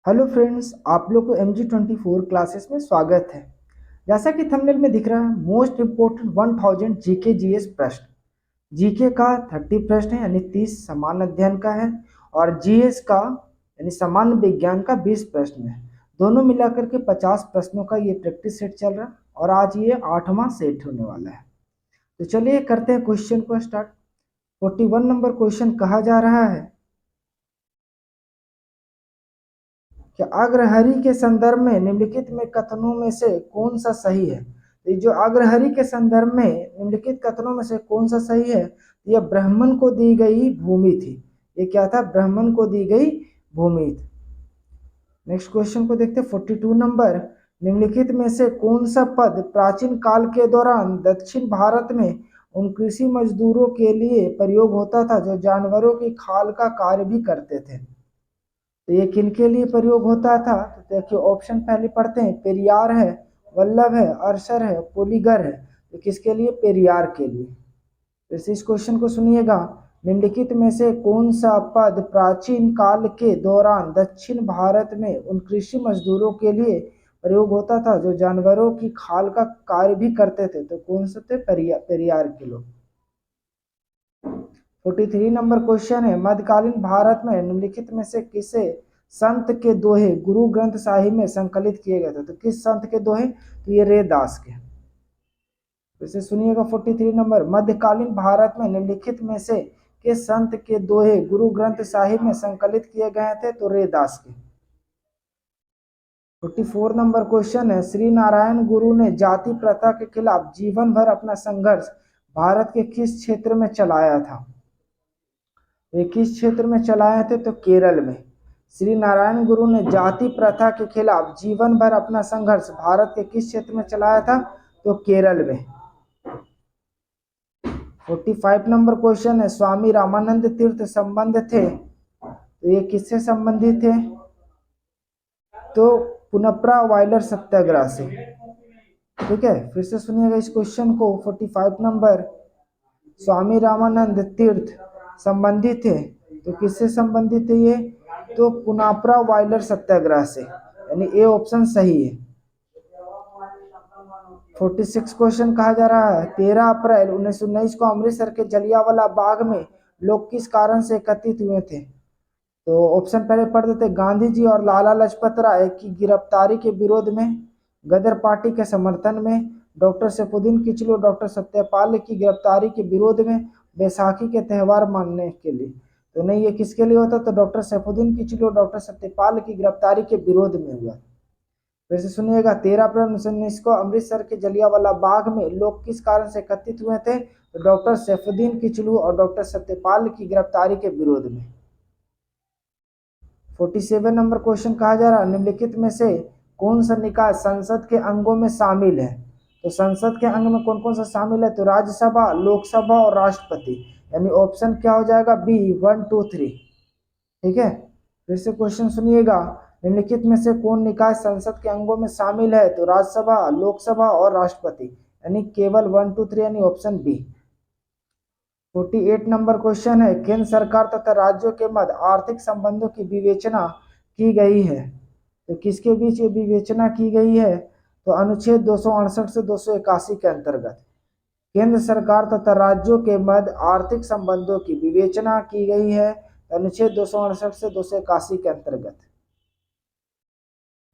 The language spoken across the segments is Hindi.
हेलो फ्रेंड्स, आप लोग को MG24 क्लासेस में स्वागत है। जैसा कि थंबनेल में दिख रहा है, मोस्ट इम्पोर्टेंट 1000 जीके जीएस प्रश्न। जीके का 30 प्रश्न है, यानी 30 सामान्य अध्ययन का है, और जीएस का यानी सामान्य विज्ञान का 20 प्रश्न है। दोनों मिलाकर के 50 प्रश्नों का ये प्रैक्टिस सेट चल रहा है, और आज ये 8वां सेट होने वाला है। तो चलिए करते हैं क्वेश्चन को स्टार्ट। 41 नंबर क्वेश्चन कहा जा रहा है कि अग्रहरि के संदर्भ में निम्नलिखित में कथनों में से कौन सा सही है। तो ये जो अग्रहरि के संदर्भ में निम्नलिखित कथनों में से कौन सा सही है, यह ब्राह्मण को दी गई भूमि थी। ये क्या था? ब्राह्मण को दी गई भूमि थी। नेक्स्ट क्वेश्चन को देखते हैं। 42 नंबर, निम्नलिखित में से कौन सा पद प्राचीन काल के दौरान दक्षिण भारत में उन कृषि मजदूरों के लिए प्रयोग होता था जो जानवरों की खाल का कार्य भी करते थे। तो ये किनके लिए प्रयोग होता था? तो देखिए ऑप्शन पहले पढ़ते हैं। पेरियार है, वल्लभ है, अरसर है, पोलीगर है। तो किसके लिए? पेरियार के लिए। तो इस क्वेश्चन को सुनिएगा। निम्नलिखित में से कौन सा पद प्राचीन काल के दौरान दक्षिण भारत में उन कृषि मजदूरों के लिए प्रयोग होता था जो जानवरों की खाल का कार्य भी करते थे? तो कौन से थे? पेरियार के लोग। 43 नंबर क्वेश्चन है। मध्यकालीन भारत में निम्नलिखित में से किसे संत के दोहे गुरु ग्रंथ साहिब में संकलित किए गए थे? तो किस संत के दोहे? तो ये रेदास के। इसे सुनिएगा। 43 नंबर, मध्यकालीन भारत में निम्नलिखित में से किस संत के दोहे गुरु ग्रंथ साहिब में संकलित किए गए थे? तो रेदास के। 44 नंबर क्वेश्चन है। श्री नारायण गुरु ने जाति प्रथा के खिलाफ जीवन भर अपना संघर्ष भारत के किस क्षेत्र में चलाया था? वे किस क्षेत्र में चलाए थे? तो केरल में। श्री नारायण गुरु ने जाति प्रथा के खिलाफ जीवन भर अपना संघर्ष भारत के किस क्षेत्र में चलाया था? तो केरल में। 45 नंबर क्वेश्चन है। स्वामी रामानंद तीर्थ संबंध थे, तो ये किससे संबंधित थे? तो पुनप्रा वायलर सत्याग्रह से। ठीक है, फिर से सुनिएगा इस क्वेश्चन को। 45 नंबर, स्वामी रामानंद तीर्थ संबंधित थे, तो किससे संबंधित थे ये? तो पुनाप्रा वायलर सत्याग्रह से, यानी ए ऑप्शन सही है। 46 क्वेश्चन कहा जा रहा है। 13 अप्रैल 1919 को अमृतसर के जलियांवाला बाग में लोग किस कारण से एकत्रित हुए थे? तो ऑप्शन पहले पढ़ देते। गांधी जी और लाला लाजपत राय की गिरफ्तारी के विरोध में, गदर पार्टी के समर्थन में, डॉक्टर सैफुद्दीन किचलू और डॉक्टर सत्यपाल की गिरफ्तारी के विरोध में, बैसाखी के त्यौहार मानने के लिए। तो नहीं, ये किसके लिए होता? तो डॉक्टर सैफुद्दीन किचलू और डॉक्टर सत्यपाल की गिरफ्तारी के विरोध में हुआ। वैसे सुनिएगा। 13 अप्रैल 1919 को अमृतसर के जलियांवाला बाग में लोग किस कारण से एकत्रित हुए थे? तो डॉक्टर सैफुद्दीन किचलू और डॉक्टर सत्यपाल की गिरफ्तारी के विरोध में। 47 नंबर क्वेश्चन कहा जा रहा है। निम्नलिखित में से कौन सा निकाय संसद के अंगों में शामिल है? तो संसद के अंग में कौन कौन सा शामिल है? तो राज्यसभा, लोकसभा और राष्ट्रपति, यानी ऑप्शन क्या हो जाएगा? बी 1 2 3। ठीक है, फिर से क्वेश्चन सुनिएगा। निम्नलिखित में से कौन निकाय संसद के अंगों में शामिल है? तो राज्यसभा, लोकसभा और राष्ट्रपति, यानी केवल 1 2 3, यानी ऑप्शन बी। 48 नंबर क्वेश्चन है। केंद्र सरकार तथा राज्यों के मध्य आर्थिक संबंधों की विवेचना की गई है, तो किसके बीच ये विवेचना की गई है? तो अनुच्छेद 268 से 281 के अंतर्गत केंद्र सरकार तथा राज्यों के मध्य आर्थिक संबंधों की विवेचना की गई है, अनुच्छेद 268 से 281 के अंतर्गत।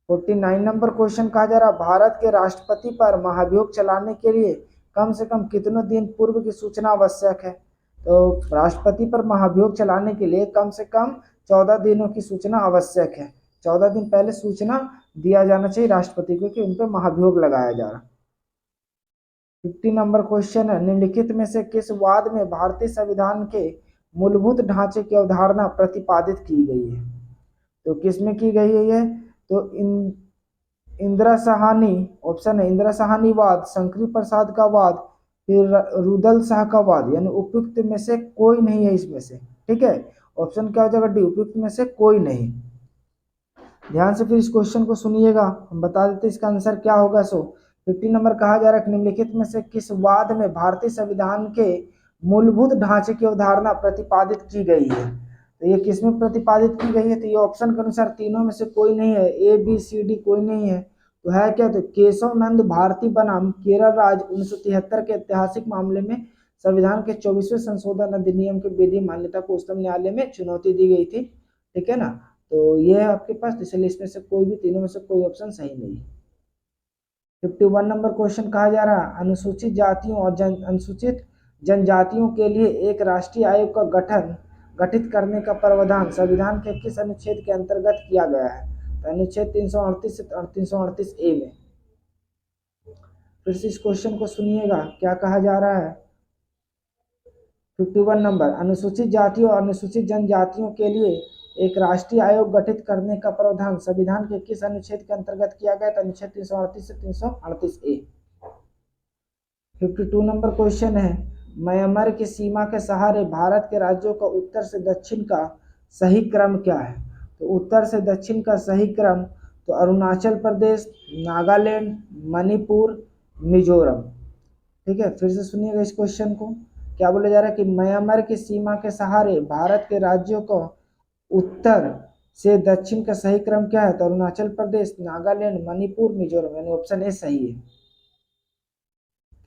49 नंबर क्वेश्चन कहा जा रहा है। भारत के राष्ट्रपति पर महाभियोग चलाने के लिए कम से कम कितने दिन पूर्व की सूचना आवश्यक है? तो राष्ट्रपति पर महाभियोग चलाने के लिए कम से कम 14 दिनों की सूचना आवश्यक है। 14 दिन पहले सूचना दिया जाना चाहिए राष्ट्रपति को कि उन पर महाभियोग लगाया जा रहा। 50 नंबर क्वेश्चन है। निम्नलिखित में से किस वाद में भारतीय संविधान के मूलभूत ढांचे की अवधारणा प्रतिपादित की गई है? तो किस में की गई है? तो इंदिरा साहनी, ऑप्शन है इंदिरा साहनी वाद, शंकरी प्रसाद का वाद, फिर रुदल शाह का वाद, यानी उपयुक्त में से कोई नहीं है इसमें से। ठीक है, ऑप्शन क्या हो जाएगा? डी, उपयुक्त में से कोई नहीं। ध्यान से फिर इस क्वेश्चन को सुनिएगा, हम बता देते इसका आंसर क्या होगा। 50 नंबर कहा जा रहा है। निम्नलिखित में से किस वाद में भारतीय संविधान के मूलभूत ढांचे की अवधारणा प्रतिपादित की गई है? तो ये किसमें प्रतिपादित की गई है? तो ये ऑप्शन के अनुसार तीनों में से कोई नहीं है, ए बी सी डी कोई नहीं है। तो है क्या? तो केशव नंद भारती बनाम केरल राज्य 1973 के ऐतिहासिक मामले में संविधान के 24वें संशोधन अधिनियम के विधि मान्यता को उच्चतम न्यायालय में चुनौती दी गई थी। ठीक है ना? तो ये है आपके पास, इसलिए इसमें से कोई भी, तीनों में से कोई ऑप्शन सही नहीं है। 51 नंबर क्वेश्चन कहा जा रहा है, अनुसूचित जातियों और अनुसूचित जनजातियों के लिए एक राष्ट्रीय आयोग का गठित करने का प्रावधान संविधान के किस अनुच्छेद के अंतर्गत किया गया है? तो अनुच्छेद 338 से 338 ए में। फिर से इस क्वेश्चन को सुनिएगा, क्या कहा जा रहा है। 51 नंबर, अनुसूचित जातियों और अनुसूचित जनजातियों के लिए एक राष्ट्रीय आयोग गठित करने का प्रावधान संविधान के किस अनुच्छेद के अंतर्गत किया गया? तो अनुच्छेद 338 से 338 ए। 52 नंबर क्वेश्चन है, म्यांमार की सीमा के सहारे भारत के राज्यों का उत्तर से दक्षिण का सही क्रम क्या है? तो उत्तर से दक्षिण का सही क्रम तो अरुणाचल प्रदेश, नागालैंड, मणिपुर, मिजोरम। ठीक है, फिर से सुनिएगा इस क्वेश्चन को। क्या बोला जा रहा है कि म्यांमार की सीमा के सहारे भारत के राज्यों को उत्तर से दक्षिण का सही क्रम क्या है? तो अरुणाचल प्रदेश, नागालैंड, मणिपुर, मिजोरम, यानी ऑप्शन ए सही है।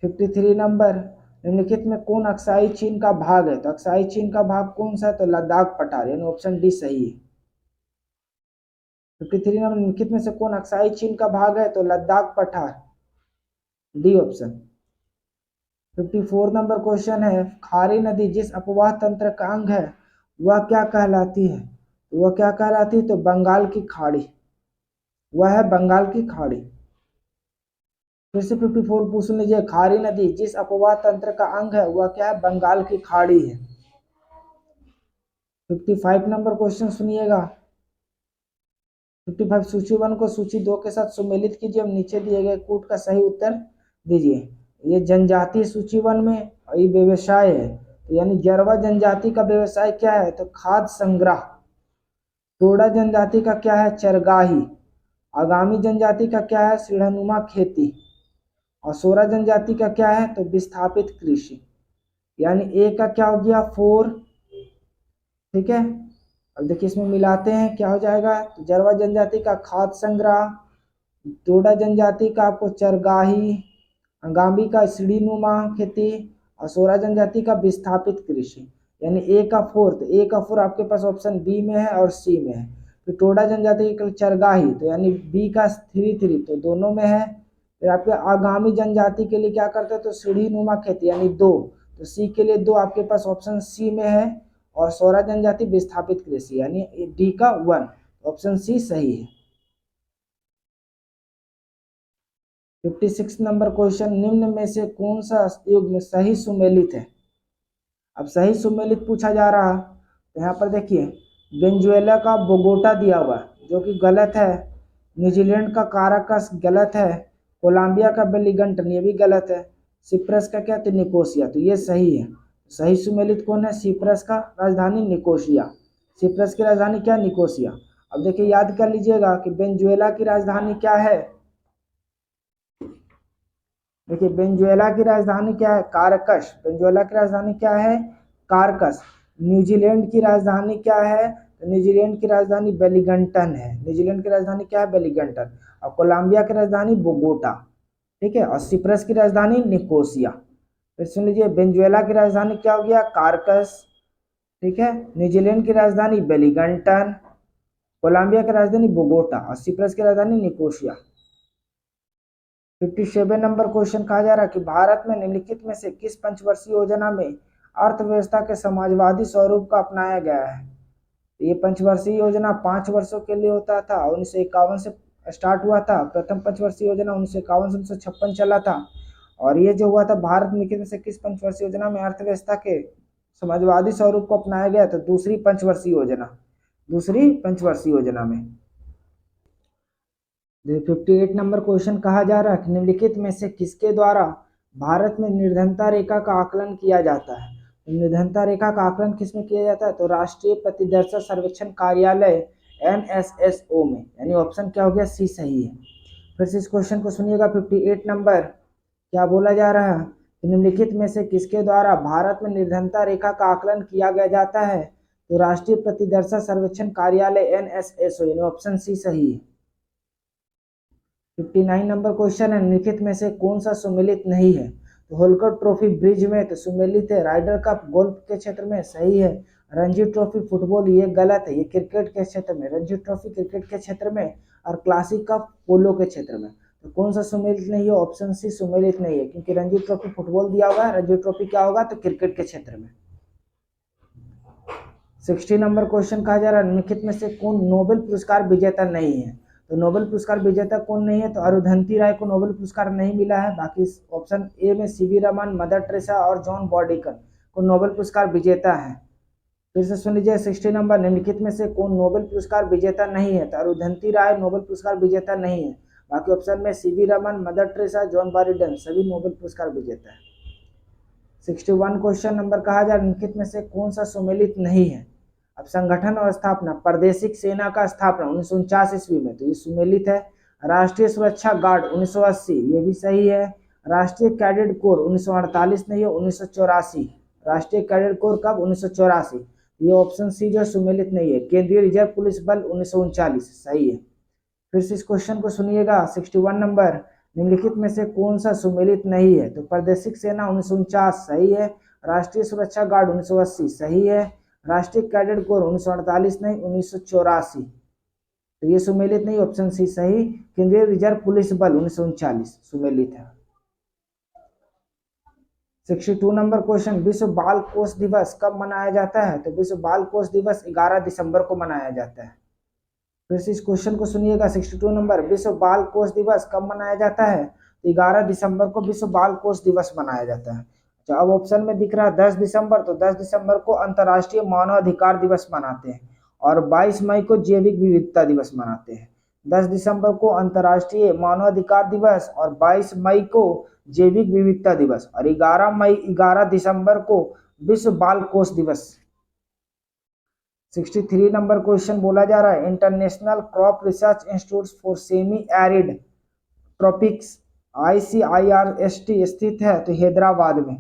53 नंबर, निम्नलिखित में कौन अक्साई चीन का भाग है? तो अक्साई चीन का भाग कौन सा है? तो लद्दाख पठार, यानी ऑप्शन डी सही है। 53 नंबर, निम्नलिखित में से कौन अक्साई चीन का भाग है? तो लद्दाख पठार, डी ऑप्शन। 54 नंबर क्वेश्चन है, खारी नदी जिस अपवाह तंत्र का अंग है वह क्या कहलाती है? वह क्या कहलाती है? तो बंगाल की खाड़ी, वह है बंगाल की खाड़ी। फिर से 54 पूछ लीजिए, खारी नदी जिस अपवाह तंत्र का अंग है वह क्या है? बंगाल की खाड़ी है। 55 नंबर क्वेश्चन सुनिएगा। 55, सूची 1 को सूची 2 के साथ सुमेलित कीजिए और नीचे दिए गए कूट का सही उत्तर दीजिए। ये जनजातीय सूची 1 में ये व्यवसाय है, तो यानी जरवा जनजाति का व्यवसाय क्या है? तो खाद्य संग्रह। टोडा जनजाति का क्या है? चरगाही। आगामी जनजाति का क्या है? सीढ़नुमा खेती। और सोरा जनजाति का क्या है? तो विस्थापित कृषि। यानी ए का क्या हो गया? 4। ठीक है, अब देखिए इसमें मिलाते हैं, क्या हो जाएगा? तो जरवा जनजाति का खाद्य संग्रह, टोडा जनजाति का आपको चरगाही, अंगामी का सीढ़ीनुमा खेती, और सोरा जनजाति का विस्थापित कृषि। यानी ए का 4, तो ए का 4 आपके पास ऑप्शन बी में है और सी में है। तो टोडा जनजाति का चरगाही, तो यानी बी का 3 तो दोनों में है। फिर आपके आगामी जनजाति के लिए क्या करते हैं? तो सीढ़ीनुमा खेती, यानी 2, तो सी के लिए 2 आपके पास ऑप्शन सी में है। और सोरा जनजाति विस्थापित कृषि, यानी डी का 1, ऑप्शन सी सही है। 56 नंबर क्वेश्चन, निम्न में से कौन सा युग्म सही सुमेलित है? अब सही सुमेलित पूछा जा रहा, तो यहाँ पर देखिए वेनेजुएला का बोगोटा दिया हुआ जो कि गलत है, न्यूजीलैंड का काराकस गलत है, कोलंबिया का वेलिंगटन ये भी गलत है, सिप्रस का क्या? तो निकोसिया, तो ये सही है। सही सुमेलित कौन है? सिप्रस का राजधानी निकोसिया। सिप्रस की राजधानी क्या? निकोसिया। अब देखिए याद कर लीजिएगा कि वेनेजुएला की राजधानी क्या है? देखिए वेनेजुएला की राजधानी क्या है? कारकस। वेनेजुएला की राजधानी क्या है? कारकस। न्यूजीलैंड की राजधानी क्या है? तो न्यूजीलैंड की राजधानी वेलिंगटन है। न्यूजीलैंड की राजधानी क्या है? वेलिंगटन। और कोलंबिया की राजधानी बोगोटा। ठीक है, और सिप्रस की राजधानी निकोसिया। फिर सुन लीजिए, वेनेजुएला की राजधानी क्या हो गया? कारकस। ठीक है, न्यूजीलैंड की राजधानी वेलिंगटन, कोलंबिया की राजधानी बोगोटा और सिप्रस की राजधानी निकोसिया। 57 नंबर क्वेश्चन कहा जा रहा है कि भारत में निम्नलिखित में से किस पंचवर्षीय योजना में अर्थव्यवस्था के समाजवादी स्वरूप का अपनाया गया है? ये पंचवर्षीय योजना 5 वर्षों के लिए होता था, 1951 से स्टार्ट हुआ था। प्रथम पंचवर्षीय योजना 1951 से 1956 चला था। और ये जो हुआ था भारत में से किस पंचवर्षीय योजना में अर्थव्यवस्था के समाजवादी स्वरूप को अपनाया गया? तो दूसरी पंचवर्षीय योजना, दूसरी पंचवर्षीय योजना में। 58 नंबर क्वेश्चन कहा जा रहा है कि निम्नलिखित में से किसके द्वारा भारत में निर्धनता रेखा का आकलन किया जाता है? निर्धनता रेखा का आकलन किसमें किया जाता है? तो राष्ट्रीय प्रतिदर्शक सर्वेक्षण कार्यालय NSSO में, यानी ऑप्शन क्या हो गया? सी सही है। फिर से इस क्वेश्चन को सुनिएगा। 58 नंबर क्या बोला जा रहा है? निम्नलिखित में से किसके द्वारा भारत में निर्धनता रेखा का आकलन किया गया जाता है? तो राष्ट्रीय प्रतिदर्शन सर्वेक्षण कार्यालय NSSO, यानी ऑप्शन सी सही है। 59 नंबर क्वेश्चन है, निम्नलिखित में से कौन सा सुमेलित नहीं है? तो होलकर ट्रॉफी ब्रिज में तो सुमेलित है। राइडर कप गोल्फ के क्षेत्र में सही है। रणजी ट्रॉफी फुटबॉल ये गलत है, ये क्रिकेट के क्षेत्र में। रणजी ट्रॉफी क्रिकेट के क्षेत्र में और क्लासिक कप पोलो के क्षेत्र में। तो कौन सा सुमेलित नहीं है? ऑप्शन सी सुमेलित नहीं है, क्योंकि रणजी ट्रॉफी फुटबॉल दिया हुआ है, रणजी ट्रॉफी क्या होगा? तो क्रिकेट के क्षेत्र में। 60 नंबर क्वेश्चन कहा जा रहा है, निम्नलिखित में से कौन नोबेल पुरस्कार विजेता नहीं है? तो नोबेल पुरस्कार विजेता कौन नहीं है? तो अरुंधति राय को नोबेल पुरस्कार नहीं मिला है। बाकी ऑप्शन ए में सीवी रमन, मदर टेरेसा और जॉन बॉडीकर को नोबेल पुरस्कार विजेता है। फिर से सुन लीजिए, 60 नंबर, निम्नलिखित में से कौन नोबेल पुरस्कार विजेता नहीं है? तो अरुंधति राय नोबेल पुरस्कार विजेता नहीं है। बाकी ऑप्शन में C V Raman, Mother Teresa, John बॉडीकर सभी नोबेल पुरस्कार विजेता है। 61 क्वेश्चन नंबर कहा जा रहा है, निम्नलिखित में से कौन सा सुमेलित नहीं है? अब संगठन और स्थापना, प्रादेशिक सेना का स्थापना 1949 ईस्वी में, तो ये सुमेलित है। राष्ट्रीय सुरक्षा गार्ड 1980, ये भी सही है। राष्ट्रीय कैडेट कोर 1948 नहीं है, 1984। राष्ट्रीय कैडेट कोर कब? 1984। ये ऑप्शन सी जो सुमेलित नहीं है। केंद्रीय रिजर्व पुलिस बल 1939, सही है। फिर से इस क्वेश्चन को सुनिएगा, 61 नंबर, निम्नलिखित में से कौन सा सुमेलित नहीं है? तो प्रादेशिक सेना 1949 सही है। राष्ट्रीय सुरक्षा गार्ड 1980 सही है। राष्ट्रीय कैडेट कोर 1948 नहीं, 1984, तो ये सुमेलित नहीं, ऑप्शन सी सही। केंद्रीय रिजर्व पुलिस बल 1939 सुमेलित है। 62 नंबर क्वेश्चन, विश्व बाल कोष दिवस कब मनाया जाता है? तो विश्व बाल कोष दिवस 11 दिसंबर को मनाया जाता है। फिर से इस क्वेश्चन को सुनिएगा, 62 नंबर, विश्व बाल कोष दिवस कब मनाया जाता है? तो 11 दिसंबर को विश्व बाल कोष दिवस मनाया जाता है। अच्छा, अब ऑप्शन में दिख रहा है 10 दिसंबर, तो 10 दिसंबर को अंतर्राष्ट्रीय मानवाधिकार दिवस मनाते हैं और 22 मई को जैविक विविधता दिवस मनाते हैं। 10 दिसंबर को अंतर्राष्ट्रीय मानवाधिकार दिवस और 22 मई को जैविक विविधता दिवस और 11 दिसंबर को विश्व बाल कोष दिवस। 63 नंबर क्वेश्चन बोला जा रहा है, international crop research institute for semi arid tropics ICIRST स्थित है तो हैदराबाद में।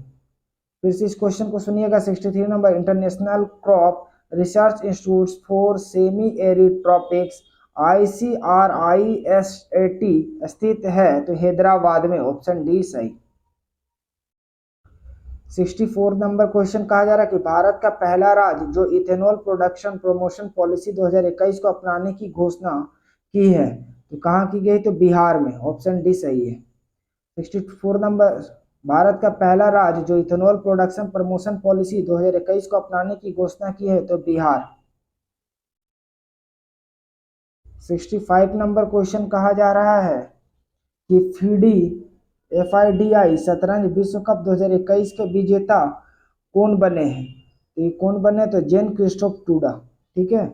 फिर से इस क्वेश्चन को सुनिएगा, 63 number, international crop research institute for semi arid tropics ICRISAT स्थित है तो हैदराबाद में, ऑप्शन डी सही। 64 नंबर क्वेश्चन कहा जा रहा है कि भारत का पहला राज्य जो इथेनॉल प्रोडक्शन प्रमोशन पॉलिसी 2021 को अपनाने की घोषणा की है तो कहाँ की गई? तो बिहार में, ऑप्शन डी सही है। 64 नंबर, भारत का पहला राज्य जो इथेनॉल प्रोडक्शन प्रमोशन पॉलिसी 2021 को अपनाने की घोषणा की है तो बिहार। 65 नंबर क्वेश्चन कहा जा रहा है कि FIDI शतरंज विश्व कप 2021 के विजेता कौन बने हैं? तो ये कौन बने? तो जेन क्रिस्टोफ टूडा, ठीक है।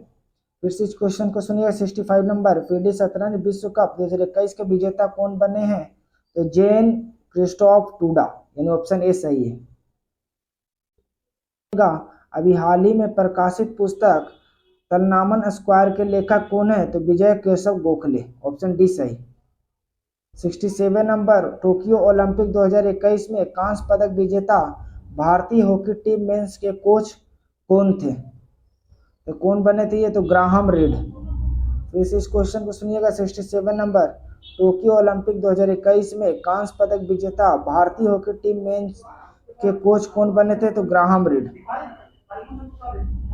फिर से इस क्वेश्चन को सुनिए, 65 नंबर, FIDE शतरंज विश्व कप 2021 के विजेता कौन बने हैं? तो जेन क्रिस्टोफ टूडा, यानी ऑप्शन ए सही है। अभी हाल ही में प्रकाशित पुस्तक तन्नामन स्क्वायर के लेखक कौन है? तो विजय केशव गोखले, ऑप्शन डी सही। 67 नंबर, टोक्यो ओलंपिक 2021 में कांस्य पदक विजेता भारतीय हॉकी टीम मेंस के कोच कौन थे? तो कौन बने थे ये? तो ग्राहम रीड। फिर से इस क्वेश्चन को सुनिएगा, 67 नंबर, टोक्यो ओलंपिक 2021 में कांस्य पदक विजेता भारतीय हॉकी टीम मेंस के कोच कौन बने थे? तो ग्राहम रीड।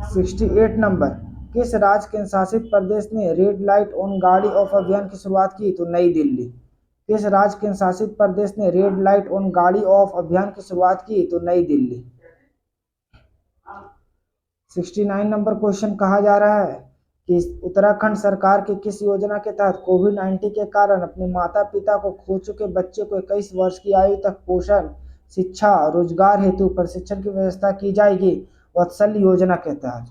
68 नंबर, किस राज्य केंद्र शासित प्रदेश ने रेड लाइट ऑन गाड़ी ऑफ अभियान की शुरुआत की? तो नई दिल्ली। किस राज्य केंद्र शासित प्रदेश ने रेड लाइट ऑन गाड़ी ऑफ अभियान की शुरुआत की? तो नई दिल्ली। 69 नंबर क्वेश्चन कहा जा रहा है कि उत्तराखंड सरकार की किस योजना के तहत कोविड-19 के कारण अपने माता पिता को खो चुके बच्चे को 21 वर्ष की आयु तक पोषण, शिक्षा, रोजगार हेतु प्रशिक्षण की व्यवस्था की जाएगी? वत्सल्य योजना के तहत।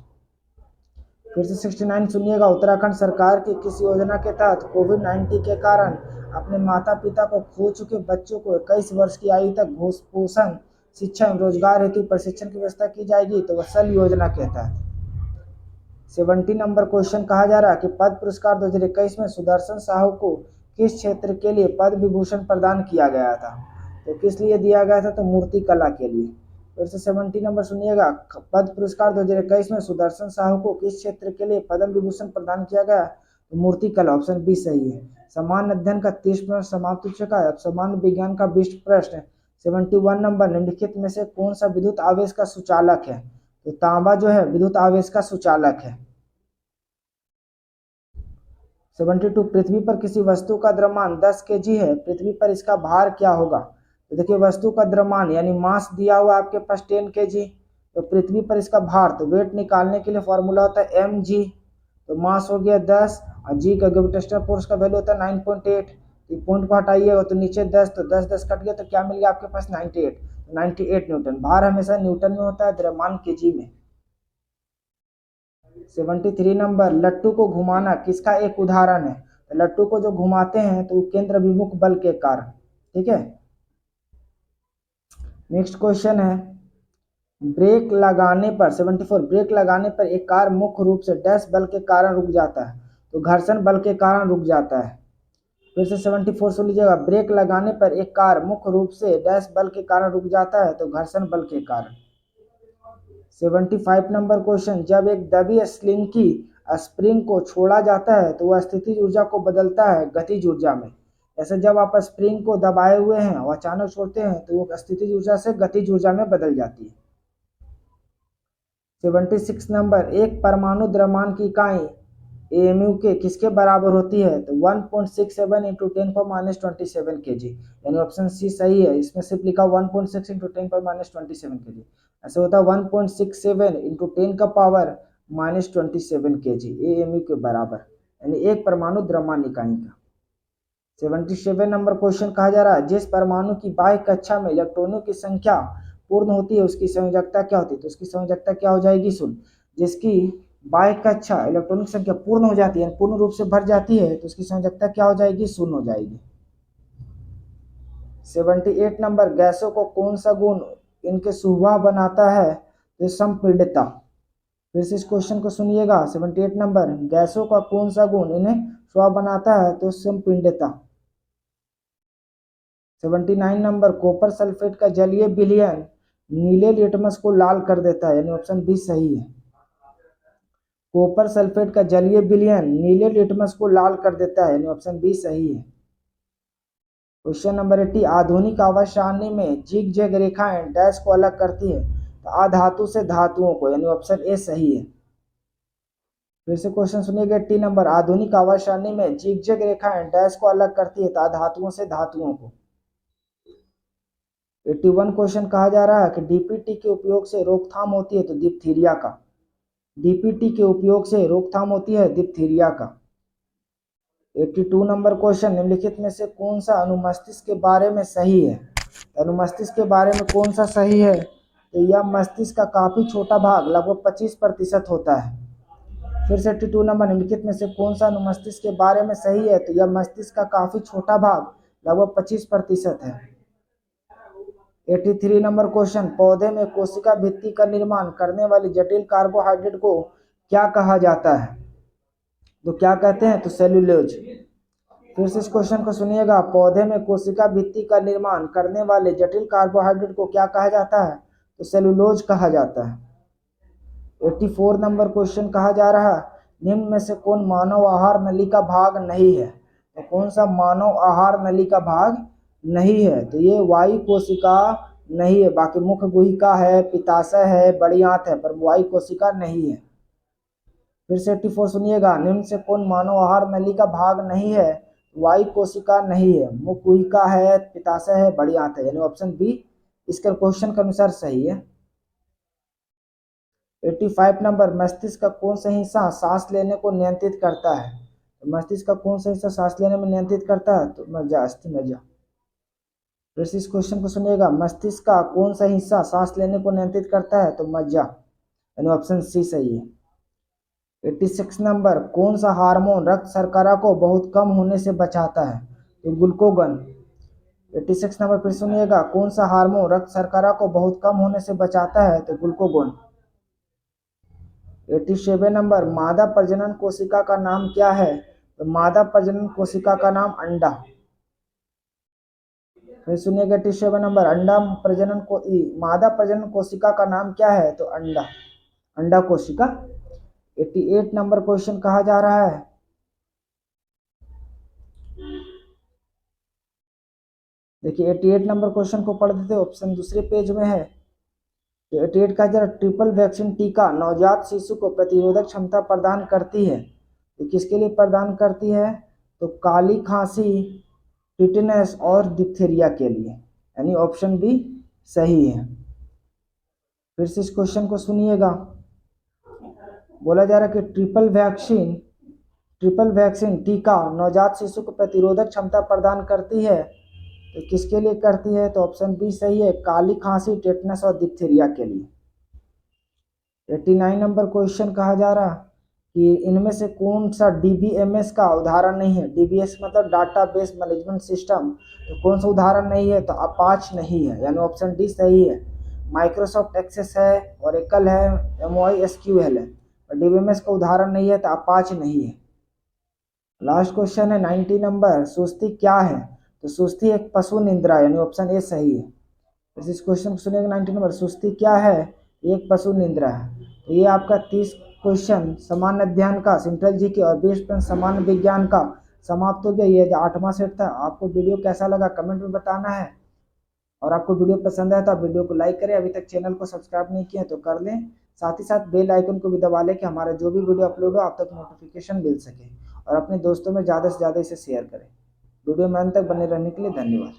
फिर से 69 सुनिएगा, उत्तराखंड सरकार की किस योजना के तहत कोविड-19 के कारण अपने माता पिता को खो चुके बच्चों को 21 वर्ष की आयु तक पोषण, शिक्षा एवं रोजगार हेतु प्रशिक्षण की व्यवस्था की जाएगी? तो वत्सल योजना के तहत। 70 नंबर क्वेश्चन कहा जा रहा है कि पद्म पुरस्कार 2021 में सुदर्शन साहू को किस क्षेत्र के लिए पद्म विभूषण प्रदान किया गया था? तो किस लिए दिया गया था? तो मूर्ति कला के लिए। फिर से 70 नंबर सुनिएगा, पद्म पुरस्कार 2021 में सुदर्शन साहू को किस क्षेत्र के लिए पद्म विभूषण प्रदान किया गया? तो मूर्ति कला, ऑप्शन बी सही है। सामान्य अध्ययन का 30 प्रश्न समाप्त हो चुका है। अब सामान्य विज्ञान का 20 प्रश्न। 71 नंबर, निम्नलिखित में से कौन सा विद्युत आवेश का सुचालक है? तो तांबा जो है विद्युत आवेश का सुचालक है। 72, पृथ्वी पर किसी वस्तु का द्रव्यमान 10 kg है, पृथ्वी पर इसका भार क्या होगा? तो देखिए वस्तु का द्रव्यमान यानी मास दिया हुआ आपके पास 10 kg, तो पृथ्वी पर इसका भार, तो वेट निकालने के लिए फॉर्मूला होता है mg, तो मास हो गया 10 और जी का ग्रेविटेशनल फोर्स का वैल्यू होता है 9.8, तो पॉइंट को हटाइएगा तो नीचे 10, तो 10 10 कट गया तो क्या मिल गया आपके पास 98, 98 न्यूटन। भार हमेशा न्यूटन में होता है, द्रव्यमान केजी में। 73 नंबर, लट्टू को घुमाना किसका एक उदाहरण है? तो लट्टू को जो घुमाते हैं तो केंद्र विमुख बल के कारण, ठीक है। नेक्स्ट क्वेश्चन है, ब्रेक लगाने पर 74, ब्रेक लगाने पर एक कार मुख्य रूप से डैश बल के कारण रुक जाता है? तो घर्षण बल के कारण रुक जाता है। फिर से 74 सुन लीजिएगा, ब्रेक लगाने पर एक कार मुख्य रूप से डैश बल के कारण रुक जाता है? तो घर्षण बल के कारण। 75 नंबर क्वेश्चन, जब एक दबी स्लिंकी स्प्रिंग को छोड़ा जाता है तो वह स्थितिज ऊर्जा को बदलता है गतिज ऊर्जा में। ऐसे जब आप स्प्रिंग को दबाए हुए हैं और अचानक छोड़ते हैं तो वो स्थितिज ऊर्जा से गतिज ऊर्जा में बदल जाती है। 76 नंबर, एक परमाणु द्रव्यमान की इकाई एएमयू के किसके बराबर होती है? तो 1.67 इंटू 10⁻27 kg, यानी ऑप्शन सी सही है। इसमें सिर्फ लिखा 1.6 इंटू 10⁻27 kg, ऐसे होता है 1.67 इंटू 10 का पावर -27 kg एएमयू के बराबर, यानी एक परमाणु द्रव्यमान इकाई का। 77 नंबर क्वेश्चन कहा जा रहा है, जिस परमाणु की बाह्य कक्षा में इलेक्ट्रॉनों की संख्या पूर्ण होती है उसकी संयोजकता क्या होती है? तो उसकी संयोजकता क्या हो जाएगी? सुन, जिसकी बाह्य कक्षा इलेक्ट्रॉनिक संख्या पूर्ण हो जाती है, पूर्ण रूप से भर जाती है, तो उसकी संयोजकता क्या हो जाएगी? शून्य हो जाएगी। 78 नंबर, गैसों को कौन सा गुण इनके सुबह बनाता है? तो संपीड़ितता। फिर से इस क्वेश्चन को सुनिएगा, 78 नंबर, गैसों का कौन सा गुण इन्हें सुबह बनाता है? तो संपीड़ितता। 79 नंबर, कॉपर सल्फेट का जलीय विलयन नीले लिटमस को लाल कर देता है, यानी ऑप्शन बी सही है। कॉपर सल्फेट का जलीय विलयन नीले लिटमस को लाल कर देता है, यानी ऑप्शन बी सही है। क्वेश्चन नंबर 80, आधुनिक आवर्त सारणी में जिग जैग रेखाएं डैश को अलग करती है? तो अधातु से धातुओं को, यानी ऑप्शन ए सही है। फिर से क्वेश्चन सुनिएगा, 80 नंबर, आधुनिक आवर्त सारणी में जिग जैग रेखाएं डैश को अलग करती है? तो अधातुओं से धातुओं को। 81 क्वेश्चन कहा जा रहा है कि डीपीटी के उपयोग से रोकथाम होती है? तो डिप्थीरिया का। डीपीटी के उपयोग से रोकथाम होती है डिप्थीरिया का। 82 नंबर क्वेश्चन, निम्नलिखित में से कौन सा अनुमस्तिष्क के बारे में सही है? अनुमस्तिष्क के बारे में कौन सा सही है? तो यह मस्तिष्क का काफी छोटा भाग लगभग 25% होता है। फिर से 82 नंबर, निम्नलिखित में से कौन सा अनुमस्तिष्क के बारे में सही है? तो यह मस्तिष्क का काफी छोटा भाग लगभग 25% है। 83 नंबर क्वेश्चन, पौधे में कोशिका भित्ति का निर्माण करने वाली जटिल कार्बोहाइड्रेट को क्या कहा जाता है? तो क्या कहते हैं? तो सेल्यूलोज। फिर से इस क्वेश्चन को सुनिएगा, पौधे में कोशिका भित्ति का निर्माण करने वाले जटिल कार्बोहाइड्रेट को क्या कहा जाता है? तो सेल्यूलोज कहा जाता है। 84 नंबर क्वेश्चन कहा जा रहा है, निम्न में से कौन मानव आहार नली का भाग नहीं है? तो कौन सा मानव आहार नली का भाग नहीं है? तो ये वायु कोशिका नहीं है, बाकी मुख्य गुहिका है, पित्ताशय है, बड़ी आंत है, पर वायु कोशिका नहीं है। फिर से 84 सुनिएगा, निम्न से कौन मानव आहार नली का भाग नहीं है? वायु कोशिका नहीं है, मुख्य गुहिका है, पित्ताशय है, बड़ी आंत है, यानी ऑप्शन बी इसके क्वेश्चन के अनुसार सही है। 85 नंबर, मस्तिष्क का कौन सा हिस्सा सांस लेने को नियंत्रित करता है? तो मस्तिष्क का कौन सा हिस्सा सांस लेने में नियंत्रित करता है? तो मज्जा, अस्थि मज्जा। फिर से इस क्वेश्चन को सुनिएगा, मस्तिष्क का कौन सा हिस्सा सांस लेने को नियंत्रित करता है? तो मज्जा, यानी ऑप्शन सी सही है। 86 नंबर, कौन सा हार्मोन रक्त शर्करा को बहुत कम होने से बचाता है? तो ग्लूकोगन। 86 नंबर फिर सुनिएगा, कौन सा हार्मोन रक्त शर्करा को बहुत कम होने से बचाता है? तो ग्लूकोगोन। 87 नंबर, मादा प्रजनन कोशिका का नाम क्या है? तो मादा प्रजनन कोशिका का नाम अंडा। फिर सुनिएगा 87 नंबर, अंडा प्रजनन को मादा प्रजनन कोशिका का नाम क्या है? तो अंडा, अंडा कोशिका। 88 नंबर क्वेश्चन कहा जा रहा है, देखिए 88 नंबर क्वेश्चन को पढ़ देते, ऑप्शन दूसरे पेज में है। तो 88 का जरा, ट्रिपल वैक्सीन टीका नवजात शिशु को प्रतिरोधक क्षमता प्रदान करती है, तो किसके लिए प्रदान करती है? तो काली खांसी, टिटनेस और डिप्थीरिया के लिए, यानी ऑप्शन बी सही है। फिर से इस क्वेश्चन को सुनिएगा, बोला जा रहा है कि ट्रिपल वैक्सीन टीका नवजात शिशु को प्रतिरोधक क्षमता प्रदान करती है, तो किसके लिए करती है? तो ऑप्शन बी सही है, काली खांसी, टेटनस और डिप्थीरिया के लिए। 89 नंबर क्वेश्चन कहा जा रहा कि इनमें से कौन सा डीबीएमएस का उदाहरण नहीं है? डीबीएस मतलब डाटाबेस मैनेजमेंट सिस्टम, तो कौन सा उदाहरण नहीं है? तो अपाच नहीं है, यानी ऑप्शन डी सही है। माइक्रोसॉफ्ट एक्सेस है, ओरेकल है, MySQL है, और डीबीएमएस का उदाहरण नहीं है, तो अपाच नहीं है। लास्ट क्वेश्चन है 90 नंबर, सुस्ती क्या है? तो सुस्ती एक पशु निंद्रा, यानी ऑप्शन ए सही है। इस क्वेश्चन को सुनिएगा, 90 नंबर, सुस्ती क्या है? एक पशु निंद्रा है। तो ये आपका 30 क्वेश्चन सामान्य अध्ययन का, सेंट्रल जी के और 20 प्रश्न सामान्य विज्ञान का समाप्त हो गया। ये 8वां सेट था। आपको वीडियो कैसा लगा कमेंट में बताना है, और आपको वीडियो पसंद आया तो आप वीडियो को लाइक करें, अभी तक चैनल को सब्सक्राइब नहीं किया तो कर लें, साथ ही साथ बेल आइकन को भी दबा लें कि हमारा जो भी वीडियो अपलोड हो आप तक नोटिफिकेशन मिल सके, और अपने दोस्तों में ज़्यादा से ज़्यादा इसे शेयर करें। वीडियो में अंत तक बने रहने के लिए धन्यवाद।